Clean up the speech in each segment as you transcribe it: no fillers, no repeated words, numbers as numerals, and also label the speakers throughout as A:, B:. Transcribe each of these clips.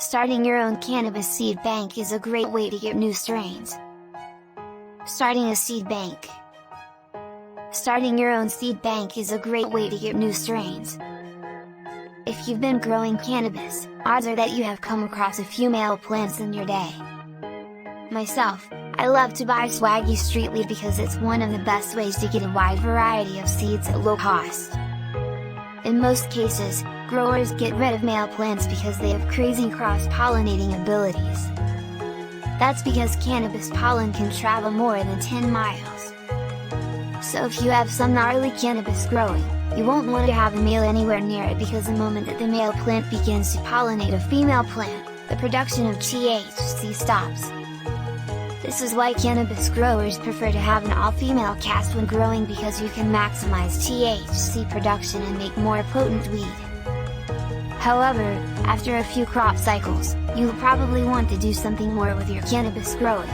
A: Starting your own cannabis seed bank is a great way to get new strains. Starting a seed bank. Starting your own seed bank is a great way to get new strains. If you've been growing cannabis, odds are that you have come across a few male plants in your day. Myself, I love to buy swaggy street weed because it's one of the best ways to get a wide variety of seeds at low cost. In most cases, growers get rid of male plants because they have crazy cross-pollinating abilities. That's because cannabis pollen can travel more than 10 miles. So if you have some gnarly cannabis growing, you won't want to have a male anywhere near it, because the moment that the male plant begins to pollinate a female plant, the production of THC stops. This is why cannabis growers prefer to have an all-female cast when growing, because you can maximize THC production and make more potent weed. However, after a few crop cycles, you'll probably want to do something more with your cannabis growing.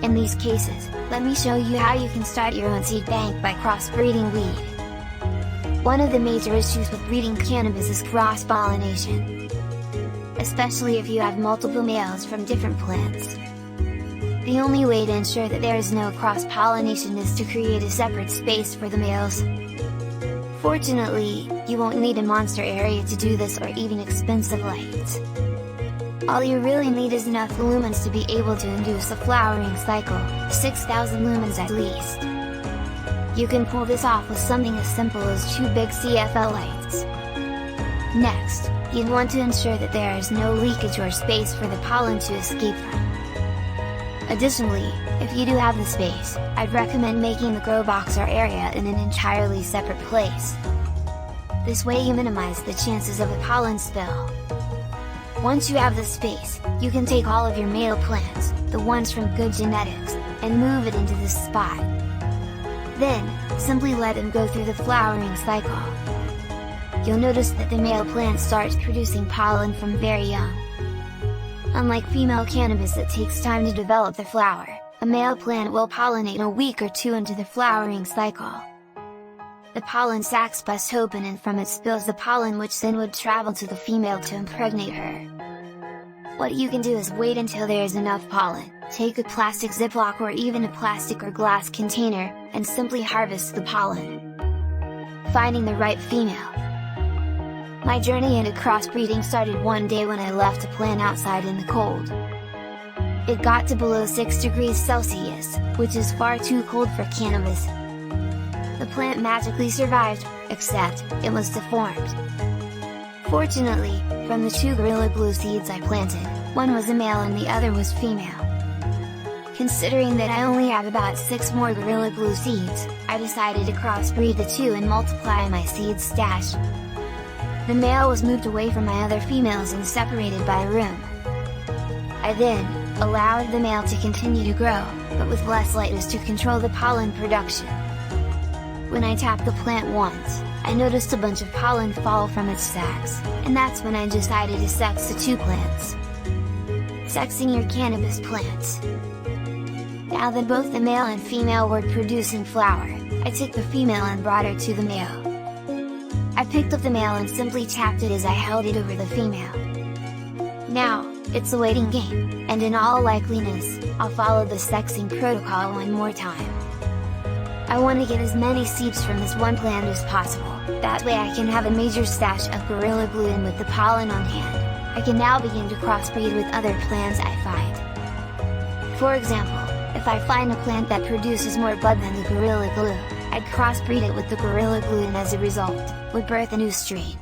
A: In these cases, let me show you how you can start your own seed bank by crossbreeding weed. One of the major issues with breeding cannabis is cross-pollination, especially if you have multiple males from different plants. The only way to ensure that there is no cross-pollination is to create a separate space for the males. Fortunately, you won't need a monster area to do this, or even expensive lights. All you really need is enough lumens to be able to induce a flowering cycle, 6,000 lumens at least. You can pull this off with something as simple as 2 big CFL lights. Next, you'd want to ensure that there is no leakage or space for the pollen to escape from. Additionally, if you do have the space, I'd recommend making the grow box or area in an entirely separate place. This way you minimize the chances of a pollen spill. Once you have the space, you can take all of your male plants, the ones from good genetics, and move it into this spot. Then, simply let them go through the flowering cycle. You'll notice that the male plant starts producing pollen from very young. Unlike female cannabis that takes time to develop the flower, a male plant will pollinate a week or 2 into the flowering cycle. The pollen sacs bust open, and from it spills the pollen, which then would travel to the female to impregnate her. What you can do is wait until there is enough pollen, take a plastic Ziploc or even a plastic or glass container, and simply harvest the pollen. Finding the right female. My journey into crossbreeding started one day when I left a plant outside in the cold. It got to below 6 degrees Celsius, which is far too cold for cannabis. The plant magically survived, except, it was deformed. Fortunately, from the 2 Gorilla Glue seeds I planted, one was a male and the other was female. Considering that I only have about 6 more Gorilla Glue seeds, I decided to crossbreed the 2 and multiply my seed stash. The male was moved away from my other females and separated by a room. I then allowed the male to continue to grow, but with less light as to control the pollen production. When I tapped the plant once, I noticed a bunch of pollen fall from its sacs, and that's when I decided to sex the 2 plants. Sexing your cannabis plants. Now that both the male and female were producing flower, I took the female and brought her to the male. I picked up the male and simply tapped it as I held it over the female. Now, it's a waiting game, and in all likeliness, I'll follow the sexing protocol one more time. I want to get as many seeds from this one plant as possible, that way I can have a major stash of Gorilla Glue, and with the pollen on hand, I can now begin to crossbreed with other plants I find. For example, if I find a plant that produces more bud than the Gorilla Glue, I'd crossbreed it with the Gorilla Glue, and as a result, would birth a new strain.